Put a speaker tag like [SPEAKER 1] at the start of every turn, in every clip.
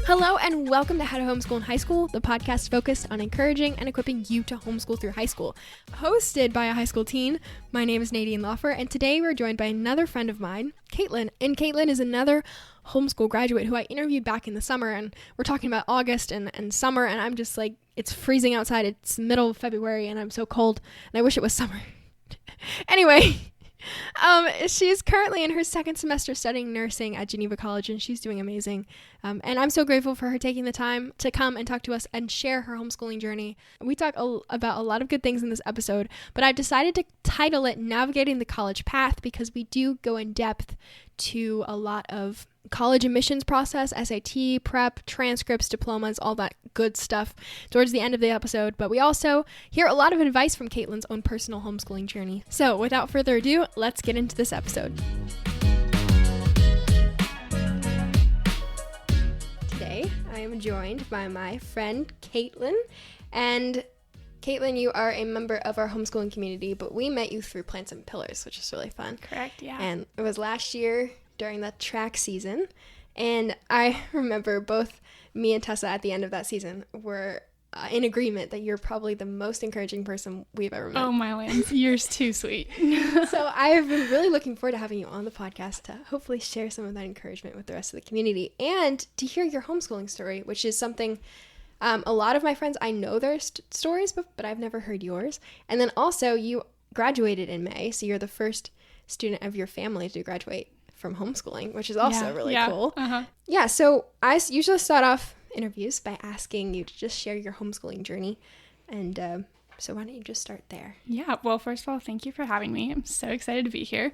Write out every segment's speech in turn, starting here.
[SPEAKER 1] Hello and welcome to How to Homeschool in High School, the podcast focused on encouraging and equipping you to homeschool through high school. Hosted by a high school teen, my name is Nadine Loffer, and today we're joined by another friend of mine, Katelyn. And Katelyn is another homeschool graduate who I interviewed back in the summer, and we're talking about August and summer, and I'm just like, it's freezing outside, it's the middle of February, and I'm so cold, and I wish it was summer. Anyway, she's currently in her second semester studying nursing at Geneva College, and she's doing amazing. And I'm so grateful for her taking the time to come and talk to us and share her homeschooling journey. We talk about a lot of good things in this episode, but I've decided to title it Navigating the College Path because we do go in depth to a lot of college admissions process, SAT, prep, transcripts, diplomas, all that good stuff towards the end of the episode. But we also hear a lot of advice from Katelyn's own personal homeschooling journey. So without further ado, let's get into this episode. Today, I am joined by my friend Katelyn. And Katelyn, you are a member of our homeschooling community, but we met you through Plants and Pillars, which is really fun.
[SPEAKER 2] Correct, yeah.
[SPEAKER 1] And it was last year during the track season, and I remember both me and Tessa at the end of that season were in agreement that you're probably the most encouraging person we've ever met.
[SPEAKER 2] Oh my lands, you're too sweet.
[SPEAKER 1] So I have been really looking forward to having you on the podcast to hopefully share some of that encouragement with the rest of the community and to hear your homeschooling story, which is something a lot of my friends, I know their stories, but I've never heard yours. And then also you graduated in May, so you're the first student of your family to graduate from homeschooling, which is also really cool.
[SPEAKER 2] Uh-huh.
[SPEAKER 1] Yeah, so I usually start off interviews by asking you to just share your homeschooling journey. And so why don't you just start there?
[SPEAKER 2] Yeah, well, first of all, thank you for having me. I'm so excited to be here.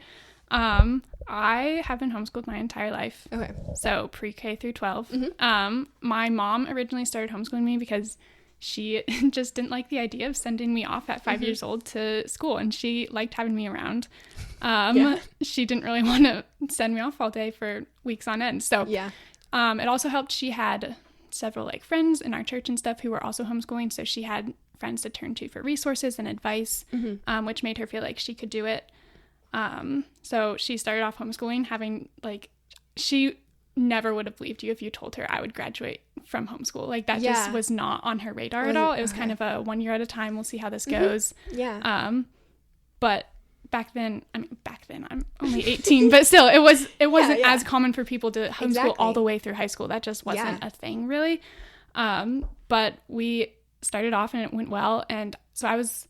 [SPEAKER 2] I have been homeschooled my entire life.
[SPEAKER 1] Okay.
[SPEAKER 2] So pre-K through 12.
[SPEAKER 1] Mm-hmm.
[SPEAKER 2] My mom originally started homeschooling me because she just didn't like the idea of sending me off at 5 years old to school, and she liked having me around. She didn't really want to send me off all day for weeks on end. So it also helped. She had several friends in our church and stuff who were also homeschooling, so she had friends to turn to for resources and advice, which made her feel like she could do it. So she started off homeschooling, having she never would have believed you if you told her I would graduate from homeschool. That just was not on her radar at all. It was kind of a 1 year at a time. We'll see how this goes.
[SPEAKER 1] Yeah.
[SPEAKER 2] But back then I'm only 18, but still it wasn't as common for people to homeschool all the way through high school. That just wasn't a thing really. But we started off and it went well. And so I was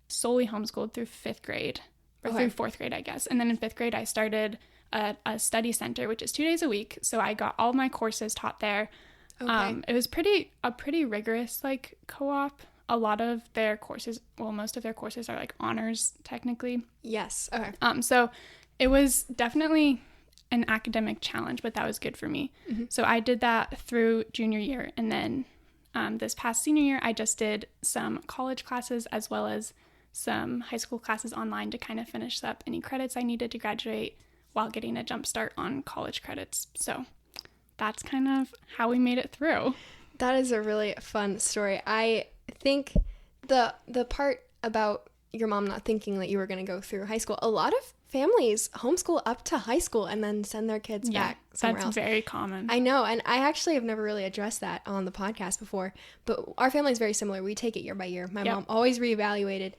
[SPEAKER 2] solely homeschooled through fifth grade or through fourth grade, I guess. And then in fifth grade, I started a study center, which is 2 days a week. So I got all my courses taught there. Okay. It was a pretty rigorous co-op. A lot of their courses, most of their courses are honors technically.
[SPEAKER 1] Yes. Okay.
[SPEAKER 2] So it was definitely an academic challenge, but that was good for me. Mm-hmm. So I did that through junior year. And then this past senior year, I just did some college classes as well as some high school classes online to kind of finish up any credits I needed to graduate while getting a jump start on college credits. So that's kind of how we made it through.
[SPEAKER 1] That is a really fun story. I think the part about your mom not thinking that you were going to go through high school, a lot of families homeschool up to high school and then send their kids back somewhere else.
[SPEAKER 2] That's very common.
[SPEAKER 1] I know, and I actually have never really addressed that on the podcast before, but our family is very similar. We take it year by year. My mom always reevaluated.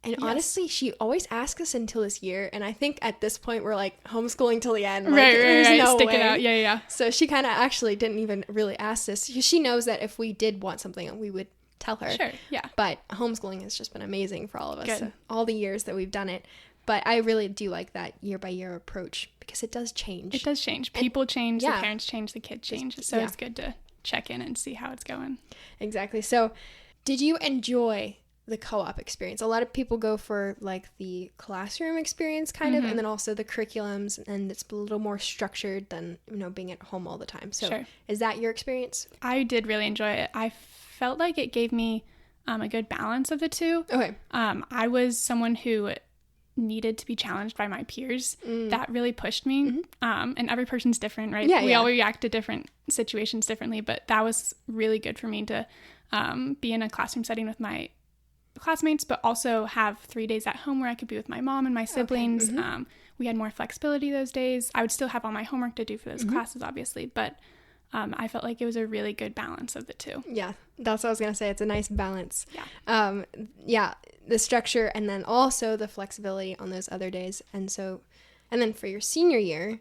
[SPEAKER 1] And honestly, she always asks us until this year. And I think at this point, we're homeschooling till the end.
[SPEAKER 2] Right.
[SPEAKER 1] No
[SPEAKER 2] Stick
[SPEAKER 1] way.
[SPEAKER 2] it out. Yeah.
[SPEAKER 1] So she kind of actually didn't even really ask this. She knows that if we did want something, we would tell her.
[SPEAKER 2] Sure, yeah.
[SPEAKER 1] But homeschooling has just been amazing for all of us.
[SPEAKER 2] Good.
[SPEAKER 1] So all the years that we've done it. But I really do like that year by year approach because it does change.
[SPEAKER 2] It does change. People change. The parents change. The kids change. So it's good to check in and see how it's going.
[SPEAKER 1] Exactly. So did you enjoy the co-op experience? A lot of people go for the classroom experience kind of, and then also the curriculums, and it's a little more structured than being at home all the time. So is that your experience?
[SPEAKER 2] I did really enjoy it. I felt like it gave me a good balance of the two.
[SPEAKER 1] Okay.
[SPEAKER 2] I was someone who needed to be challenged by my peers. That really pushed me. And every person's different, right? We all react to different situations differently, but that was really good for me to be in a classroom setting with my classmates, but also have 3 days at home where I could be with my mom and my siblings, we had more flexibility those days. I would still have all my homework to do for those classes, obviously, but I felt like it was a really good balance of the two.
[SPEAKER 1] Yeah, that's what I was going to say. It's a nice balance. Yeah. The structure and then also the flexibility on those other days. And then for your senior year,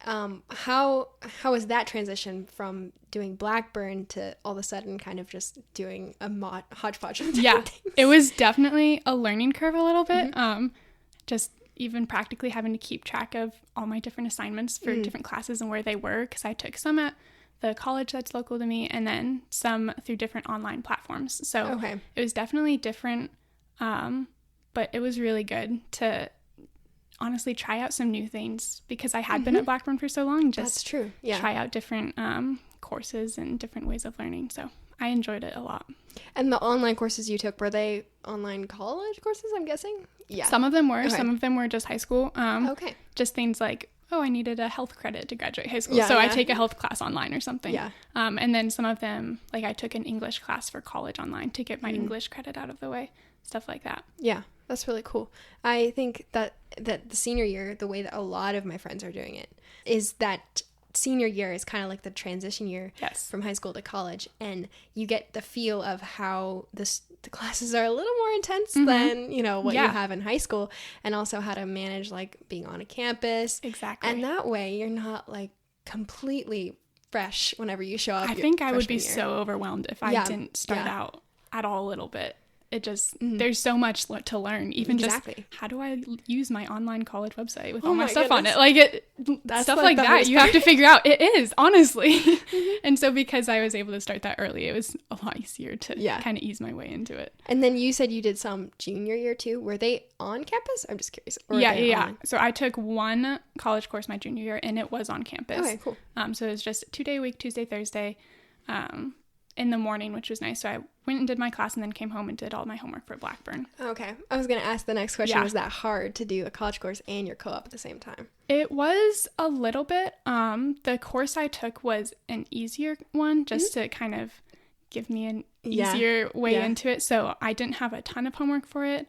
[SPEAKER 1] how was that transition from doing Blackburn to all of a sudden kind of just doing a hodgepodge of different things?
[SPEAKER 2] It was definitely a learning curve a little bit. Just even practically having to keep track of all my different assignments for different classes and where they were, because I took some at the college that's local to me and then some through different online platforms. So it was definitely different, but it was really good to honestly try out some new things because I had been at Blackburn for so long. Just
[SPEAKER 1] that's true. Yeah.
[SPEAKER 2] Try out different courses and different ways of learning. So I enjoyed it a lot.
[SPEAKER 1] And the online courses you took, were they online college courses, I'm guessing? Yeah.
[SPEAKER 2] Some of them were. Some of them were just high school.
[SPEAKER 1] Okay.
[SPEAKER 2] Just things like, I needed a health credit to graduate high school. I take a health class online or something. Yeah. And then some of them, like I took an English class for college online to get my English credit out of the way. Stuff like that. Yeah.
[SPEAKER 1] That's really cool. I think that the senior year, the way that a lot of my friends are doing it, is that senior year is kind of like the transition year from high school to college, and you get the feel of how the classes are a little more intense than what you have in high school, and also how to manage like being on a campus.
[SPEAKER 2] Exactly.
[SPEAKER 1] And that way you're not like completely fresh whenever you show up.
[SPEAKER 2] I think I would be so overwhelmed if I didn't start out at all a little bit. It just, there's so much to learn. Even just, how do I use my online college website with all my stuff on it? Like, stuff like that, you have to figure out. It is, honestly. And so because I was able to start that early, it was a lot easier to kind of ease my way into it.
[SPEAKER 1] And then you said you did some junior year too. Were they on campus? I'm just curious.
[SPEAKER 2] Yeah. So I took one college course my junior year, and it was on campus.
[SPEAKER 1] Okay, cool.
[SPEAKER 2] So it was just a 2-day week, Tuesday, Thursday, in the morning, which was nice. So I went and did my class and then came home and did all my homework for Blackburn.
[SPEAKER 1] Okay. I was going to ask the next question. Was that hard to do a college course and your co-op at the same time?
[SPEAKER 2] It was a little bit. The course I took was an easier one, just to kind of give me an easier way into it. So I didn't have a ton of homework for it,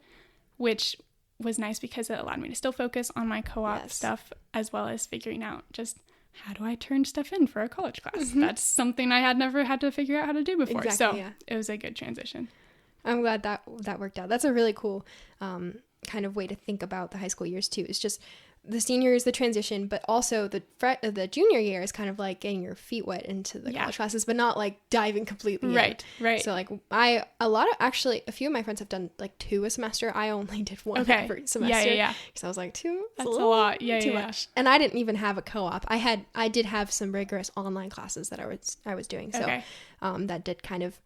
[SPEAKER 2] which was nice because it allowed me to still focus on my co-op stuff, as well as figuring out just how do I turn stuff in for a college class? That's something I had never had to figure out how to do before. It was a good transition. I'm glad that worked out. That's a really cool kind of way to think about the high school years too. It's just the senior is the transition, but also the junior year is kind of like getting your feet wet into the college classes, but not like diving completely in. Right. So like a few of my friends have done like 2 a semester. I only did 1 every semester. Yeah. Because I was like 2. That's a lot. Too much. And I didn't even have a co-op. I did have some rigorous online classes that I was doing. So that did kind of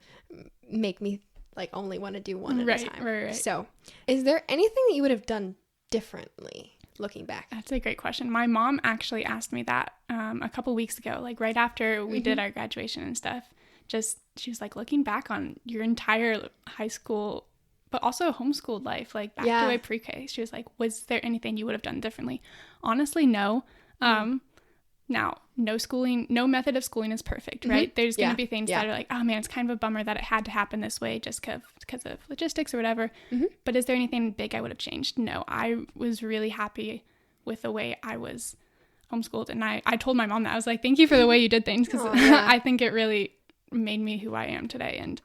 [SPEAKER 2] make me like only want to do one at a time. Right. So is there anything that you would have done differently looking back? That's a great question. My mom actually asked me that a couple weeks ago, like right after we did our graduation and stuff. She was like, looking back on your entire high school, but also homeschooled life, like back to a pre-K. She was like, was there anything you would have done differently? Honestly, no. Now, no method of schooling is perfect, right? There's going to be things that are like, oh man, it's kind of a bummer that it had to happen this way just because of logistics or whatever. But is there anything big I would have changed? No, I was really happy with the way I was homeschooled. And I told my mom that. I was like, thank you for the way you did things, because I think it really made me who I am today. And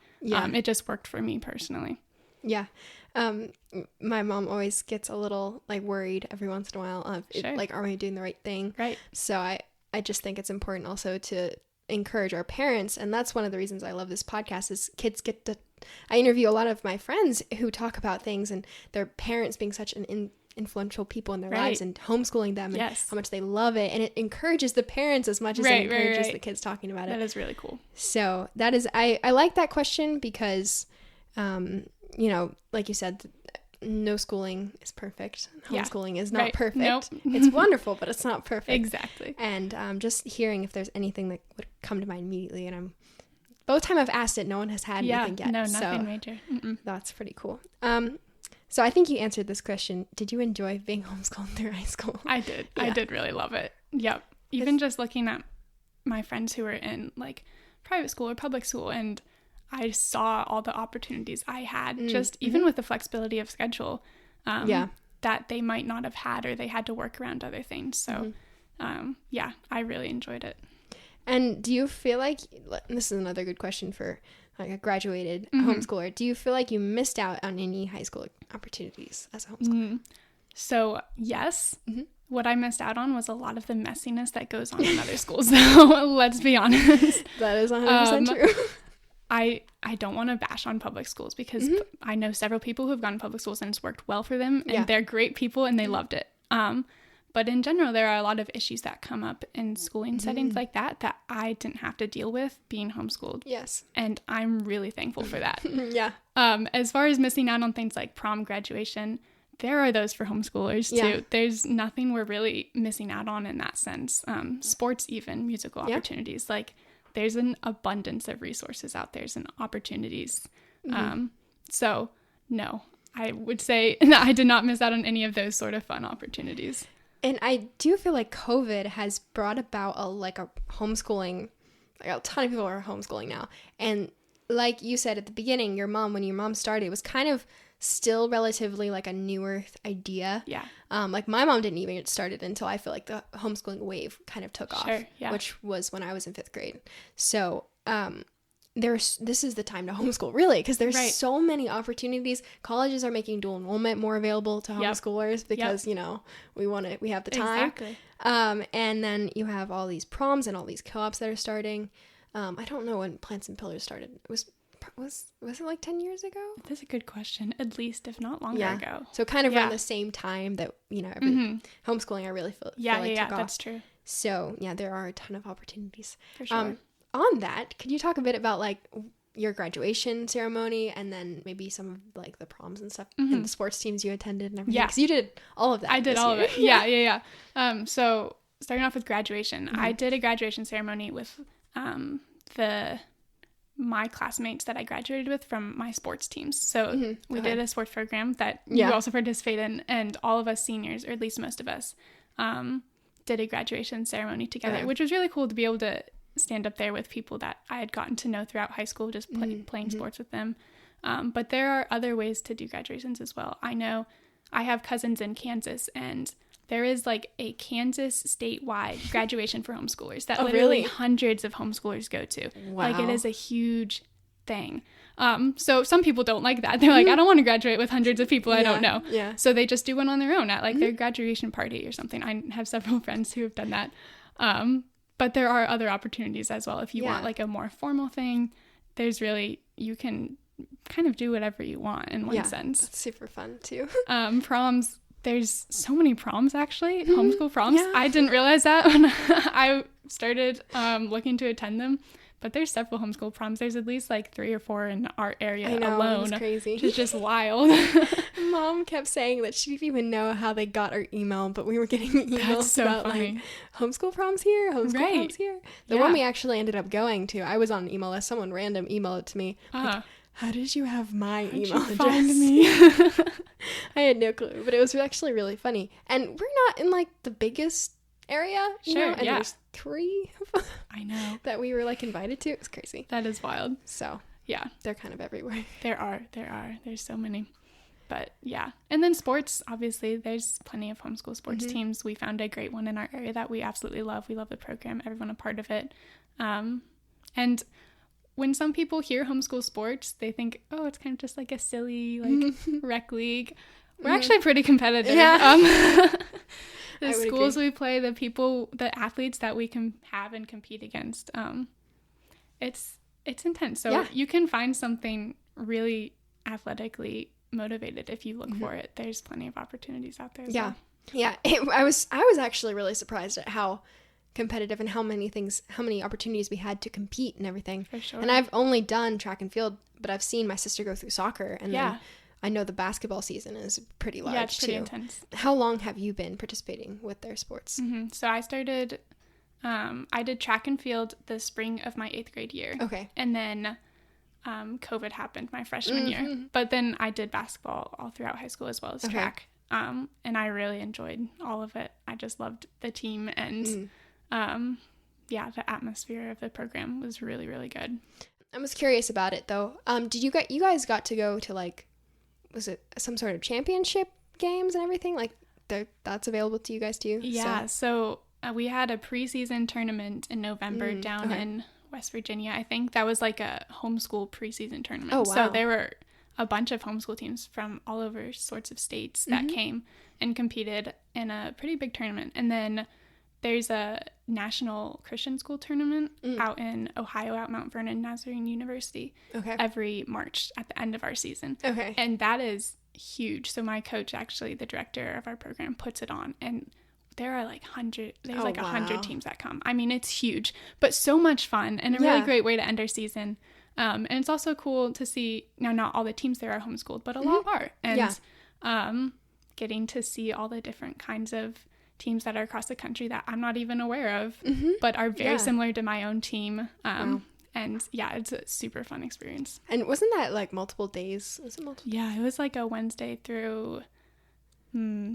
[SPEAKER 2] it just worked for me personally. Yeah. My mom always gets a little like worried every once in a while of like, are we doing the right thing? Right. So I just think it's important also to encourage our parents. And that's one of the reasons I love this podcast is kids I interview a lot of my friends who talk about things and their parents being such an influential people in their lives and homeschooling them and how much they love it. And it encourages the parents as much as it encourages the kids talking about it. That is really cool. So that is, I like that question because, like you said, no schooling is perfect. Homeschooling is not perfect. Nope. It's wonderful, but it's not perfect. Exactly. And just hearing if there's anything that would come to mind immediately. And both time I've asked it, no one has had anything yet. No, nothing major. That's pretty cool. So I think you answered this question. Did you enjoy being homeschooled through high school? I did. I did really love it. Yep. Even just looking at my friends who were in like private school or public school, and I saw all the opportunities I had, just even with the flexibility of schedule. that they might not have had, or they had to work around other things. So yeah, I really enjoyed it.
[SPEAKER 1] And do you feel like, this is another good question for like a graduated homeschooler, do you feel like you missed out on any high school opportunities as a homeschooler?
[SPEAKER 2] So yes, what I missed out on was a lot of the messiness that goes on in other schools. So let's be honest.
[SPEAKER 1] That is 100% true.
[SPEAKER 2] I don't want to bash on public schools, because I know several people who have gone to public schools and it's worked well for them, and they're great people and they loved it. But in general, there are a lot of issues that come up in schooling settings like that I didn't have to deal with being homeschooled.
[SPEAKER 1] Yes.
[SPEAKER 2] And I'm really thankful for that.
[SPEAKER 1] Yeah.
[SPEAKER 2] As far as missing out on things like prom, graduation, there are those for homeschoolers too. There's nothing we're really missing out on in that sense. Sports, even musical opportunities. Like, there's an abundance of resources out there and opportunities. So no, I would say I did not miss out on any of those sort of fun opportunities.
[SPEAKER 1] And I do feel like COVID has brought about a homeschooling, like a ton of people are homeschooling now. And like you said at the beginning, when your mom started, it was kind of still relatively like a newer idea. Yeah. Like my mom didn't even get started until I feel like the homeschooling wave kind of took off, which was when I was in 5th grade. So, this is the time to homeschool, really, because there's so many opportunities. Colleges are making dual enrollment more available to homeschoolers because, we have the time. Exactly. And then you have all these proms and all these co-ops that are starting. I don't know when Plants and Pillars started. Was it like 10 years ago?
[SPEAKER 2] That's a good question. At least, if not longer ago.
[SPEAKER 1] So kind of around the same time that, homeschooling, I really feel like took off.
[SPEAKER 2] That's true.
[SPEAKER 1] So yeah, there are a ton of opportunities.
[SPEAKER 2] For sure.
[SPEAKER 1] On that, could you talk a bit about like your graduation ceremony, and then maybe some of like the proms and stuff and the sports teams you attended and everything? Because you did all of that.
[SPEAKER 2] I did all of it. Yeah. So starting off with graduation, I did a graduation ceremony with my classmates that I graduated with from my sports teams. So we did a sports program that you also participate in, and all of us seniors, or at least most of us, did a graduation ceremony together, which was really cool to be able to stand up there with people that I had gotten to know throughout high school, just playing sports with them. But there are other ways to do graduations as well. I know I have cousins in Kansas, and there is like a Kansas statewide graduation for homeschoolers that literally hundreds of homeschoolers go to. Wow. Like, it is a huge thing. So some people don't like that. They're like, I don't want to graduate with hundreds of people I don't know. Yeah. So they just do one on their own at like their graduation party or something. I have several friends who have done that. But there are other opportunities as well. If you want like a more formal thing, you can kind of do whatever you want in one sense.
[SPEAKER 1] That's super fun too.
[SPEAKER 2] Proms, there's so many proms actually, homeschool proms. Yeah. I didn't realize that when I started looking to attend them. But there's several homeschool proms. There's at least like 3 or 4 in our area alone. It's crazy. Which is just wild.
[SPEAKER 1] Mom kept saying that she didn't even know how they got our email, but we were getting emails about like homeschool proms here, proms here. The one we actually ended up going to, I was on an email list. Someone random emailed it to me. Like, how did you have my email address? Find me? I had no clue, but it was actually really funny. And we're not in like the biggest area, and there's 3
[SPEAKER 2] I know
[SPEAKER 1] that we were like invited to. It was crazy.
[SPEAKER 2] That is wild.
[SPEAKER 1] So yeah, they're kind of everywhere.
[SPEAKER 2] There's so many. But yeah, and then sports, obviously there's plenty of homeschool sports teams. We found a great one in our area that we absolutely love. We love the program, everyone a part of it. And when some people hear homeschool sports, they think, oh, it's kind of just like a silly like rec league. We're actually pretty competitive. The schools we play, the athletes that we can have and compete against, it's intense. So you can find something really athletically motivated if you look for it. There's plenty of opportunities out there.
[SPEAKER 1] I was actually really surprised at how competitive and how many opportunities we had to compete and everything.
[SPEAKER 2] For sure.
[SPEAKER 1] And I've only done track and field, but I've seen my sister go through soccer, and then I know the basketball season is pretty large,
[SPEAKER 2] it's pretty intense.
[SPEAKER 1] How long have you been participating with their sports?
[SPEAKER 2] So I started, I did track and field the spring of my 8th grade year.
[SPEAKER 1] Okay.
[SPEAKER 2] And then COVID happened my freshman year. But then I did basketball all throughout high school as well as track. And I really enjoyed all of it. I just loved the team, and the atmosphere of the program was really, really good.
[SPEAKER 1] I was curious about it though. Did you guys got to go to like, was it some sort of championship games and everything? Like, that's available to you guys too?
[SPEAKER 2] Yeah, so we had a preseason tournament in November down in West Virginia. I think that was like a homeschool preseason tournament.
[SPEAKER 1] Oh, wow.
[SPEAKER 2] So there were a bunch of homeschool teams from all over sorts of states that came and competed in a pretty big tournament. And then there's a national Christian school tournament out in Ohio, out Mount Vernon Nazarene University, every March at the end of our season. Okay. And that is huge. So my coach, actually, the director of our program, puts it on, and there are like 100 teams that come. I mean, it's huge, but so much fun and a really great way to end our season. And it's also cool to see, now not all the teams there are homeschooled, but a lot are. And getting to see all the different kinds of teams that are across the country that I'm not even aware of, but are very similar to my own team. And yeah, it's a super fun experience.
[SPEAKER 1] And wasn't that like multiple days? Was it multiple?
[SPEAKER 2] Yeah, it was like a Wednesday through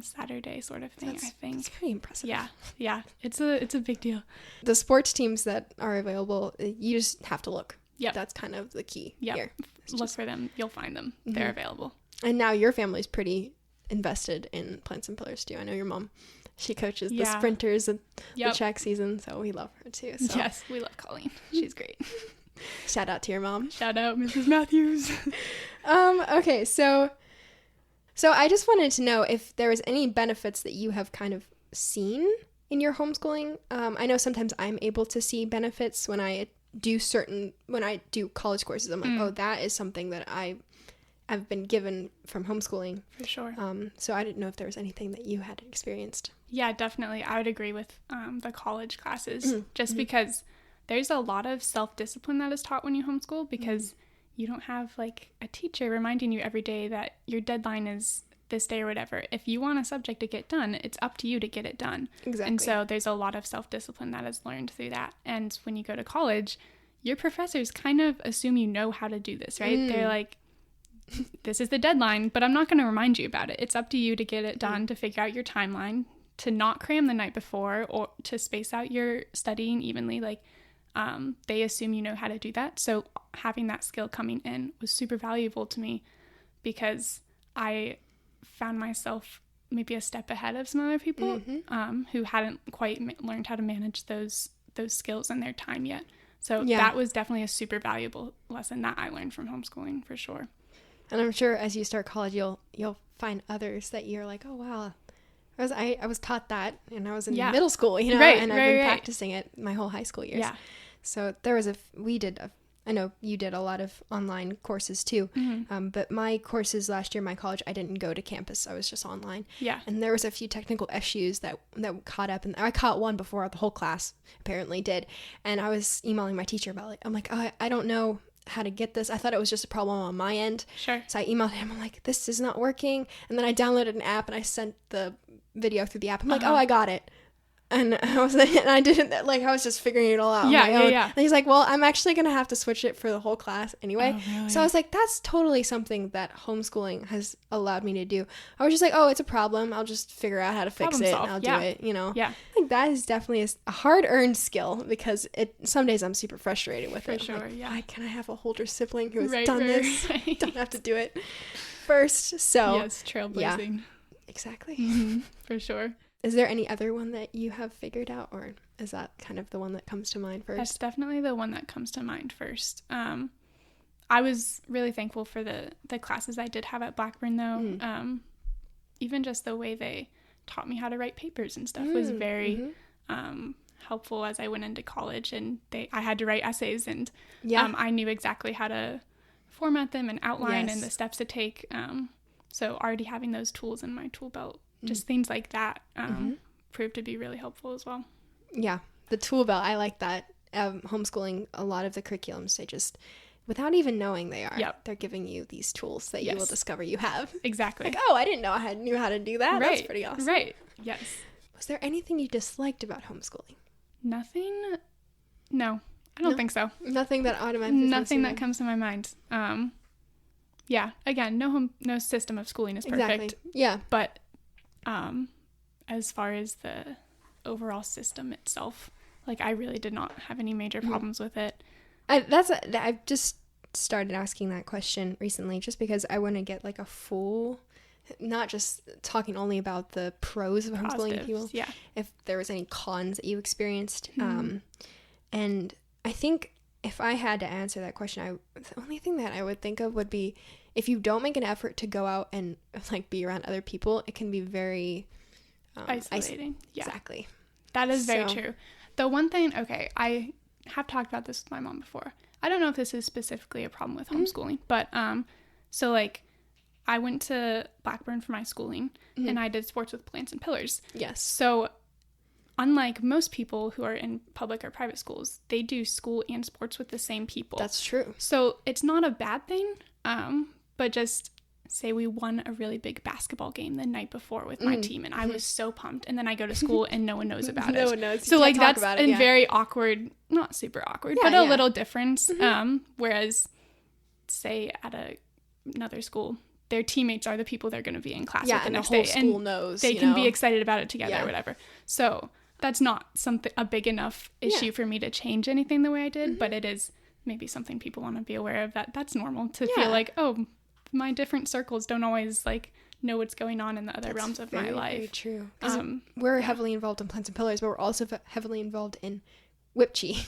[SPEAKER 2] Saturday sort of thing, I think.
[SPEAKER 1] That's pretty impressive.
[SPEAKER 2] Yeah. It's a big deal.
[SPEAKER 1] The sports teams that are available, you just have to look.
[SPEAKER 2] Yeah.
[SPEAKER 1] That's kind of the key here.
[SPEAKER 2] Look for them. You'll find them. They're available.
[SPEAKER 1] And now your family's pretty invested in Plants and Pillars too. I know your mom. She coaches the sprinters and the track season, so we love her too. So.
[SPEAKER 2] Yes, we love Colleen. She's great.
[SPEAKER 1] Shout out to your mom.
[SPEAKER 2] Shout out, Mrs. Matthews.
[SPEAKER 1] Okay, so I just wanted to know if there was any benefits that you have kind of seen in your homeschooling. I know sometimes I'm able to see benefits when I do college courses. I'm like, oh, that is something that I've been given from homeschooling.
[SPEAKER 2] For sure.
[SPEAKER 1] So I didn't know if there was anything that you had experienced.
[SPEAKER 2] Yeah, definitely. I would agree with the college classes, just because there's a lot of self-discipline that is taught when you homeschool, because you don't have like a teacher reminding you every day that your deadline is this day or whatever. If you want a subject to get done, it's up to you to get it done. Exactly. And so there's a lot of self-discipline that is learned through that. And when you go to college, your professors kind of assume you know how to do this, right? They're like, this is the deadline, but I'm not going to remind you about it. It's up to you to get it done, to figure out your timeline, to not cram the night before, or to space out your studying evenly. Like, they assume you know how to do that. So having that skill coming in was super valuable to me, because I found myself maybe a step ahead of some other people who hadn't quite learned how to manage those skills in their time yet. So that was definitely a super valuable lesson that I learned from homeschooling, for sure.
[SPEAKER 1] And I'm sure as you start college, you'll find others that you're like, oh wow, I was taught that, and I was in middle school, and I've been practicing it my whole high school years. Yeah. So there was I know you did a lot of online courses too, but my courses last year, my college, I didn't go to campus. I was just online. Yeah. And there was a few technical issues that caught up, and I caught one before the whole class apparently did. And I was emailing my teacher about it. I'm like, oh, I don't know how to get this. I thought it was just a problem on my end. Sure. So I emailed him. I'm like, this is not working. And then I downloaded an app and I sent the video through the app. I'm like, oh, I got it. And I was like, and I didn't, like, I was just figuring it all out on my own. And he's like, well, I'm actually going to have to switch it for the whole class anyway. Oh, really? So I was like, that's totally something that homeschooling has allowed me to do. I was just like, oh, it's a problem. I'll just figure out how to fix it and I'll do it, Yeah. I think that is definitely a hard-earned skill, because some days I'm super frustrated with it. For sure, like, why can't I have a older sibling who has done this? Don't have to do it first. So
[SPEAKER 2] yes, trailblazing.
[SPEAKER 1] Yeah, exactly.
[SPEAKER 2] For sure.
[SPEAKER 1] Is there any other one that you have figured out, or is that kind of the one that comes to mind first?
[SPEAKER 2] That's definitely the one that comes to mind first. I was really thankful for the classes I did have at Blackburn, though. Even just the way they taught me how to write papers and stuff was very helpful as I went into college, and I had to write essays, and I knew exactly how to format them and outline and the steps to take. So already having those tools in my tool belt, just things like that proved to be really helpful as well. Yeah, the tool belt, I like that. Homeschooling, a lot of the curriculums, they just, without even knowing they are, they're giving you these tools that you will discover you have. Exactly. Like, oh, I didn't know I knew how to do that. Right. That's pretty awesome. Right. Yes. Was there anything you disliked about homeschooling? Nothing. No, I don't think so. Nothing that automatically Nothing that comes to my mind. Yeah, again, no system of schooling is perfect. Exactly. Yeah. But as far as the overall system itself, like, I really did not have any major problems with it. I've just started asking that question recently, just because I want to get like a full
[SPEAKER 1] not just talking only about the pros of homeschooling people, if there was any cons that you experienced. And I think if I had to answer that question, the only thing that I would think of would be, if you don't make an effort to go out and like be around other people, it can be very
[SPEAKER 2] isolating.
[SPEAKER 1] Exactly.
[SPEAKER 2] That is very true. The one thing, I have talked about this with my mom before. I don't know if this is specifically a problem with homeschooling, but so like I went to Blackburn for my schooling, and I did sports with plants and pillars.
[SPEAKER 1] Yes.
[SPEAKER 2] So unlike most people who are in public or private schools, they do school and sports with the same people.
[SPEAKER 1] That's true.
[SPEAKER 2] So it's not a bad thing, but just say we won a really big basketball game the night before with my team, and I was so pumped, and then I go to school and no one knows about it.
[SPEAKER 1] No one knows.
[SPEAKER 2] So like that's a very awkward, not super awkward, but a little difference. Whereas say at another school, their teammates are the people they're going to be in class with the next day,
[SPEAKER 1] school knows,
[SPEAKER 2] they can be excited about it together or whatever. So that's not a big enough issue for me to change anything the way I did, but it is maybe something people want to be aware of, that's normal to feel like, oh, my different circles don't always like know what's going on in the other realms of my life. Very
[SPEAKER 1] true. We're heavily involved in Plants and Pillars, but we're also heavily involved in WIPCHI,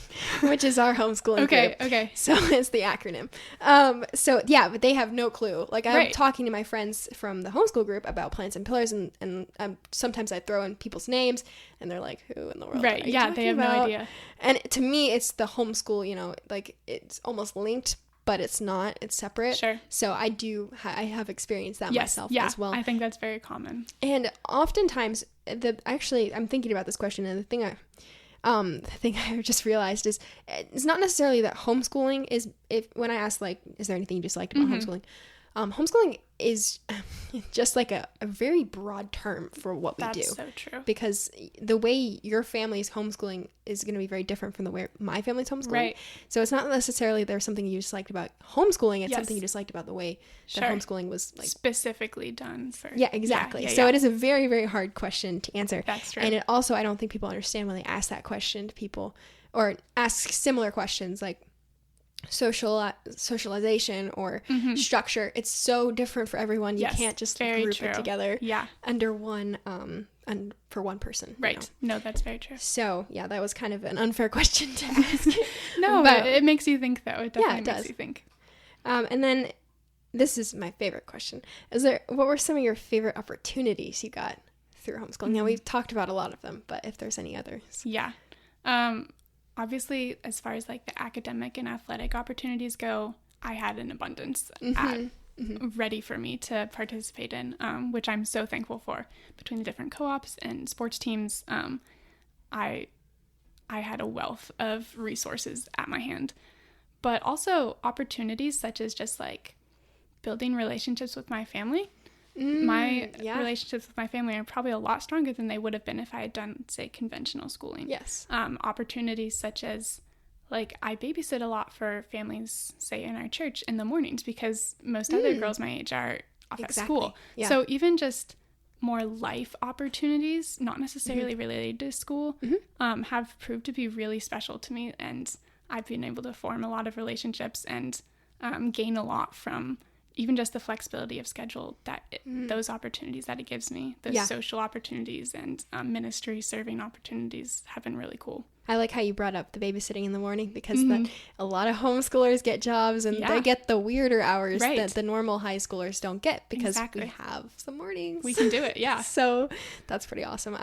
[SPEAKER 1] which is our homeschooling group. Okay. So it's the acronym. But they have no clue. Like I'm talking to my friends from the homeschool group about Plants and Pillars, and sometimes I throw in people's names, and they're like, "Who in the world?"
[SPEAKER 2] Right. Yeah, they have no idea.
[SPEAKER 1] And to me, it's the homeschool. Like it's almost linked, but it's not. It's separate. Sure. So I have experienced that myself as well.
[SPEAKER 2] I think that's very common.
[SPEAKER 1] And oftentimes, I'm thinking about this question, and the thing I just realized is it's not necessarily that homeschooling is, when I ask like, is there anything you disliked about homeschooling? Homeschooling is just like a very broad term for what we do.
[SPEAKER 2] That's so true.
[SPEAKER 1] Because the way your family's homeschooling is going to be very different from the way my family's homeschooling. Right. So it's not necessarily there's something you disliked about homeschooling. It's something you disliked about the way that homeschooling was like
[SPEAKER 2] specifically done for.
[SPEAKER 1] Yeah, exactly. So it is a very, very hard question to answer.
[SPEAKER 2] That's true.
[SPEAKER 1] And it also, I don't think people understand when they ask that question to people, or ask similar questions like socialization or structure. It's so different for everyone. You can't just group it together under one for one person.
[SPEAKER 2] Right. No, that's very true.
[SPEAKER 1] So that was kind of an unfair question to ask.
[SPEAKER 2] No, but it makes you think though. It definitely makes you think.
[SPEAKER 1] And then this is my favorite question. What were some of your favorite opportunities you got through homeschooling? Now we've talked about a lot of them, but if there's any others.
[SPEAKER 2] Yeah. Obviously, as far as like the academic and athletic opportunities go, I had an abundance ready for me to participate in, which I'm so thankful for. Between the different co-ops and sports teams, I had a wealth of resources at my hand. But also opportunities such as just like building relationships with my family. My relationships with my family are probably a lot stronger than they would have been if I had done, say, conventional schooling.
[SPEAKER 1] Yes.
[SPEAKER 2] Opportunities such as, like, I babysit a lot for families, say, in our church in the mornings because most other girls my age are off at school. Yeah. So even just more life opportunities, not necessarily related to school, have proved to be really special to me. And I've been able to form a lot of relationships and gain a lot from even just the flexibility of schedule that those opportunities that it gives me, those social opportunities and ministry serving opportunities have been really cool.
[SPEAKER 1] I like how you brought up the babysitting in the morning because a lot of homeschoolers get jobs and they get the weirder hours that the normal high schoolers don't get because we have some mornings.
[SPEAKER 2] We can do it, yeah.
[SPEAKER 1] So that's pretty awesome.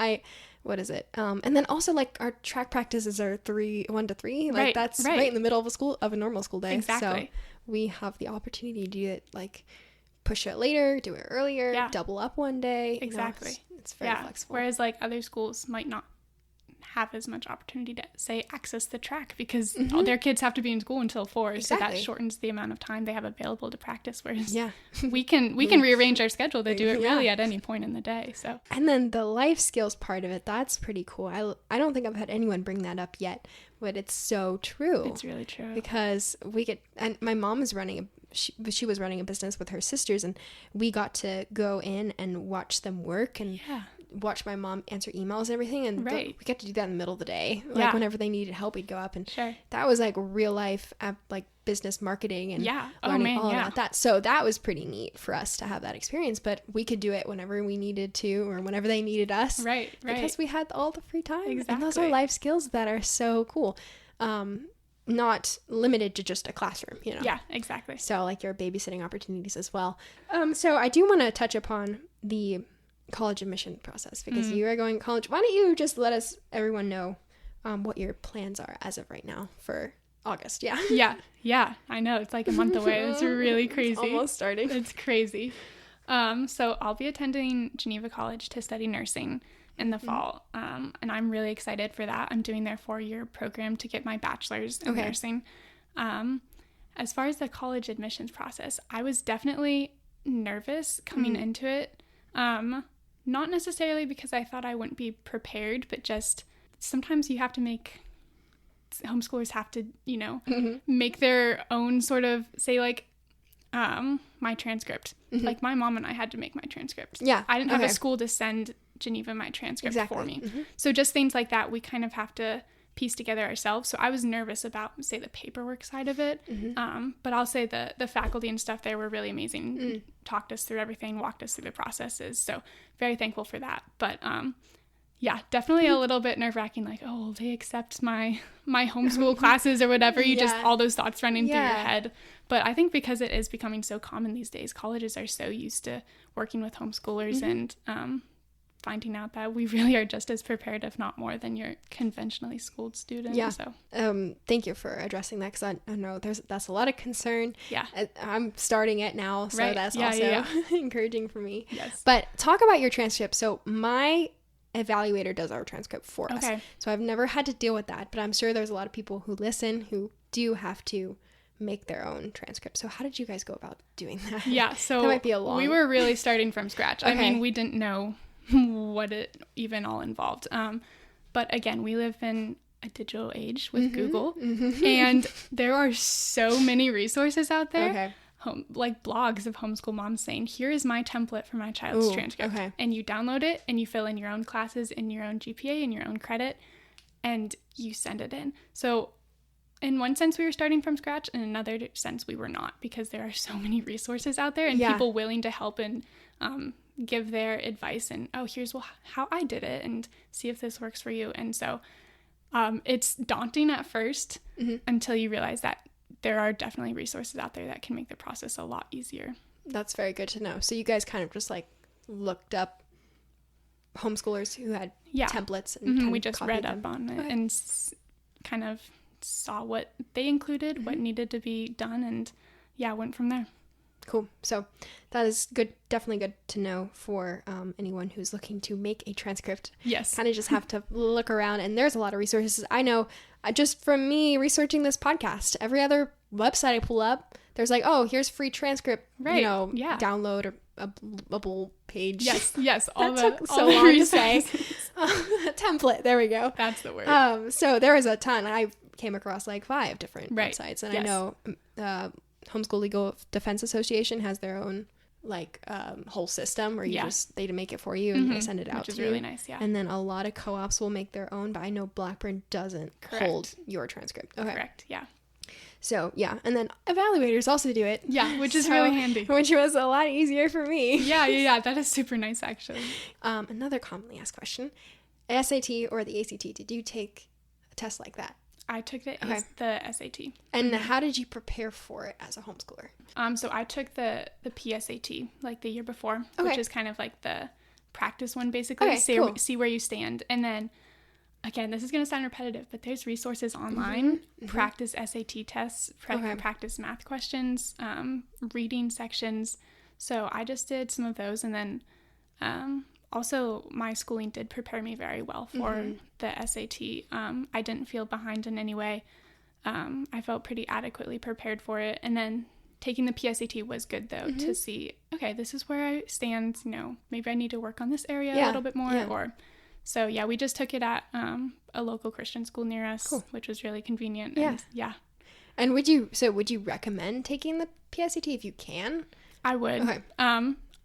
[SPEAKER 1] What is it? And then also like our track practices are 1 to 3. Like that's right in the middle of a normal school day.
[SPEAKER 2] Exactly.
[SPEAKER 1] So we have the opportunity to do it, like push it later, do it earlier, double up one day.
[SPEAKER 2] Exactly.
[SPEAKER 1] It's very flexible.
[SPEAKER 2] Whereas like other schools might not have as much opportunity to, say, access the track because all their kids have to be in school until 4. Exactly. So that shortens the amount of time they have available to practice. Whereas we can rearrange our schedule to do it really at any point in the day. So. And
[SPEAKER 1] then the life skills part of it, that's pretty cool. I don't think I've had anyone bring that up yet, but it's so true.
[SPEAKER 2] It's really true.
[SPEAKER 1] Because and my mom is she was running a business with her sisters, and we got to go in and watch them work and watch my mom answer emails and everything, and
[SPEAKER 2] Right.
[SPEAKER 1] we got to do that in the middle of the day. Like
[SPEAKER 2] Yeah.
[SPEAKER 1] whenever they needed help, we'd go up, and
[SPEAKER 2] Sure.
[SPEAKER 1] that was like real life like business marketing and
[SPEAKER 2] Yeah. Oh,
[SPEAKER 1] learning
[SPEAKER 2] man,
[SPEAKER 1] all
[SPEAKER 2] yeah.
[SPEAKER 1] about that. So that was pretty neat for us to have that experience, but we could do it whenever we needed to or whenever they needed us.
[SPEAKER 2] Right.
[SPEAKER 1] Because we had all the free time.
[SPEAKER 2] Exactly.
[SPEAKER 1] And those are life skills that are so cool. Not limited to just a classroom, you know?
[SPEAKER 2] Yeah, exactly.
[SPEAKER 1] So like your babysitting opportunities as well. So I do want to touch upon the college admission process because you are going to college. Why don't you just let everyone know what your plans are as of right now for August? Yeah.
[SPEAKER 2] Yeah. I know. It's like a month away. It's really crazy.
[SPEAKER 1] It's almost starting.
[SPEAKER 2] It's crazy. So I'll be attending Geneva College to study nursing in the fall. And I'm really excited for that. I'm doing their 4-year program to get my bachelor's in nursing. As far as the college admissions process, I was definitely nervous coming into it. Not necessarily because I thought I wouldn't be prepared, but just sometimes homeschoolers have to, make their own sort of, say like, my transcript. Like my mom and I had to make my transcript.
[SPEAKER 1] Yeah.
[SPEAKER 2] I didn't have a school to send Geneva my transcript for me. So just things like that, we kind of have to piece together ourselves. So I was nervous about, say, the paperwork side of it. But I'll say the faculty and stuff there were really amazing. Talked us through everything, walked us through the processes. So very thankful for that. But yeah, definitely a little bit nerve-wracking, like, oh, will they accept my homeschool classes or whatever? You just, all those thoughts running through your head. But I think because it is becoming so common these days, colleges are so used to working with homeschoolers and finding out that we really are just as prepared, if not more, than your conventionally schooled student.
[SPEAKER 1] Yeah.
[SPEAKER 2] So
[SPEAKER 1] thank you for addressing that, because I know that's a lot of concern.
[SPEAKER 2] Yeah.
[SPEAKER 1] I'm starting it now, so that's also encouraging for me.
[SPEAKER 2] Yes.
[SPEAKER 1] But talk about your transcript. So my evaluator does our transcript for us. So I've never had to deal with that, but I'm sure there's a lot of people who listen who do have to make their own transcript. So how did you guys go about doing that?
[SPEAKER 2] Yeah, so
[SPEAKER 1] that might be a long...
[SPEAKER 2] we were really starting from scratch. I mean, we didn't know what it even all involved. But again, we live in a digital age with Google, and there are so many resources out there. Like blogs of homeschool moms saying, here is my template for my child's transcript. And you download it and you fill in your own classes in your own GPA and your own credit, and you send it in. So in one sense we were starting from scratch, in another sense we were not, because there are so many resources out there and people willing to help and give their advice and, oh, here's how I did it, and see if this works for you. And so it's daunting at first until you realize that there are definitely resources out there that can make the process a lot easier. That's
[SPEAKER 1] very good to know. So you guys kind of just like looked up homeschoolers who had templates and
[SPEAKER 2] we just read up on it and kind of saw what they included, what needed to be done, and went from there.
[SPEAKER 1] Cool. So that is good. Definitely good to know for anyone who's looking to make a transcript.
[SPEAKER 2] Yes.
[SPEAKER 1] Kind of just have to look around, and there's a lot of resources. I know just from me researching this podcast, every other website I pull up, there's like, oh, here's free transcript, download or a page.
[SPEAKER 2] Yes.
[SPEAKER 1] All long to say. Template. There we go.
[SPEAKER 2] That's the word.
[SPEAKER 1] So there was a ton. I came across like 5 different websites, and I know Homeschool Legal Defense Association has their own like whole system where they make it for you and they send it out,
[SPEAKER 2] which is really nice.
[SPEAKER 1] And then a lot of co-ops will make their own, but I know Blackburn doesn't hold your transcript.
[SPEAKER 2] Correct. Yeah.
[SPEAKER 1] So and then evaluators also do it.
[SPEAKER 2] Yeah, which is really handy.
[SPEAKER 1] Which was a lot easier for me.
[SPEAKER 2] Yeah. That is super nice, actually.
[SPEAKER 1] Another commonly asked question: SAT or the ACT? Did you take a test like that?
[SPEAKER 2] I took the SAT.
[SPEAKER 1] And how did you prepare for it as a homeschooler?
[SPEAKER 2] So I took the PSAT like the year before, which is kind of like the practice one, basically. See where you stand. And then, again, this is going to sound repetitive, but there's resources online, practice SAT tests, practice math questions, reading sections. So I just did some of those, and then also my schooling did prepare me very well for the SAT. I didn't feel behind in any way. I felt pretty adequately prepared for it. And then taking the PSAT was good, though, to see, okay, this is where I stand. Maybe I need to work on this area a little bit more. So we just took it at a local Christian school near us, which was really convenient.
[SPEAKER 1] And would you recommend taking the PSAT if you can?
[SPEAKER 2] I would.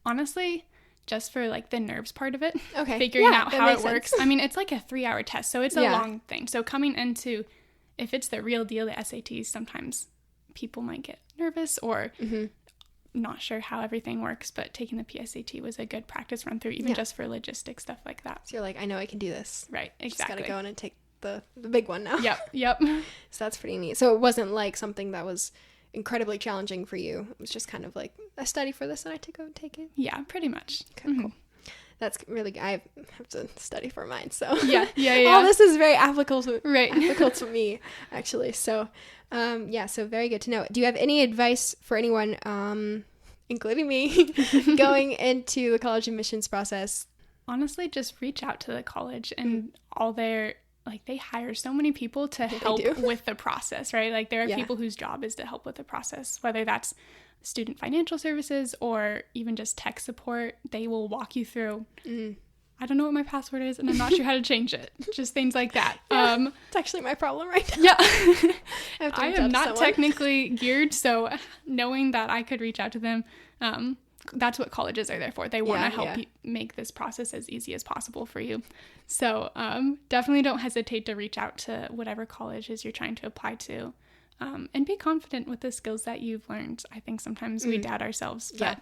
[SPEAKER 2] Honestly, just for like the nerves part of it.
[SPEAKER 1] Okay.
[SPEAKER 2] Figuring out how it
[SPEAKER 1] makes
[SPEAKER 2] works.
[SPEAKER 1] sense.
[SPEAKER 2] I mean, it's like a 3-hour test, so it's a long thing. So coming into, if it's the real deal, the SATs, sometimes people might get nervous or not sure how everything works, but taking the PSAT was a good practice run through, even just for logistics, stuff like that.
[SPEAKER 1] So you're like, I know I can do this.
[SPEAKER 2] Right, exactly.
[SPEAKER 1] Just gotta go in and take the big one now.
[SPEAKER 2] Yep.
[SPEAKER 1] So that's pretty neat. So it wasn't like something that was incredibly challenging for you. It was just kind of like, I study for this and I go and take it.
[SPEAKER 2] Yeah, pretty much.
[SPEAKER 1] Okay, cool. That's really good. I have to study for mine, so
[SPEAKER 2] yeah.
[SPEAKER 1] All this is very applicable to me, actually. So, so very good to know. Do you have any advice for anyone, including me, going into the college admissions process?
[SPEAKER 2] Honestly, just reach out to the college and all their, like, they hire so many people to help with the process, right? Like, there are people whose job is to help with the process, whether that's student financial services or even just tech support. They will walk you through. I don't know what my password is and I'm not sure how to change it. Just things like that.
[SPEAKER 1] It's actually my problem right now.
[SPEAKER 2] I am not technically geared, so knowing that I could reach out to them, that's what colleges are there for. They want to help you make this process as easy as possible for you. So definitely don't hesitate to reach out to whatever colleges you're trying to apply to. And be confident with the skills that you've learned. I think sometimes we doubt ourselves, but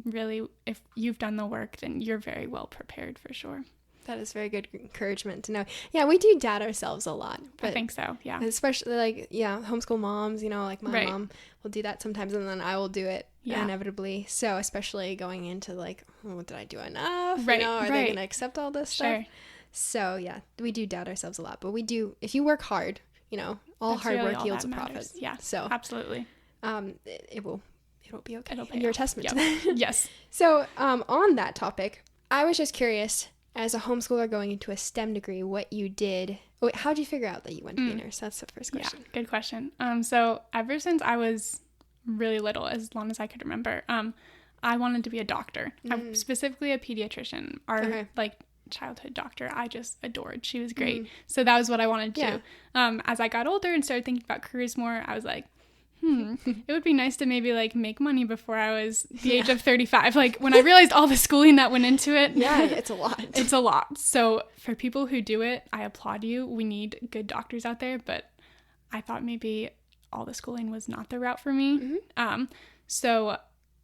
[SPEAKER 2] really, if you've done the work, then you're very well prepared for sure.
[SPEAKER 1] That is very good encouragement to know. Yeah, we do doubt ourselves a lot. But
[SPEAKER 2] I think so, yeah.
[SPEAKER 1] Especially, like, homeschool moms, like my mom will do that sometimes, and then I will do it inevitably. So especially going into, like, did I do enough?
[SPEAKER 2] Right,
[SPEAKER 1] Are they going to accept all this stuff? So, yeah, we do doubt ourselves a lot. But we do, if you work hard, all
[SPEAKER 2] That's
[SPEAKER 1] hard
[SPEAKER 2] really
[SPEAKER 1] work yields a profit.
[SPEAKER 2] Yeah,
[SPEAKER 1] so
[SPEAKER 2] absolutely.
[SPEAKER 1] It'll be okay.
[SPEAKER 2] It'll pay
[SPEAKER 1] and you're a
[SPEAKER 2] off.
[SPEAKER 1] testament to that.
[SPEAKER 2] Yes.
[SPEAKER 1] So on that topic, I was just curious, as a homeschooler going into a STEM degree, what you did. How did you figure out that you wanted to be a nurse? That's the first question.
[SPEAKER 2] Yeah, good question. So ever since I was really little, as long as I could remember, I wanted to be a doctor. I'm specifically a pediatrician. Our childhood doctor I just adored. She was great. So that was what I wanted to do. As I got older and started thinking about careers more, I was like, it would be nice to maybe like make money before I was the age of 35. Like when I realized all the schooling that went into it.
[SPEAKER 1] Yeah, it's a lot.
[SPEAKER 2] It's a lot. So for people who do it, I applaud you. We need good doctors out there, but I thought maybe all the schooling was not the route for me. So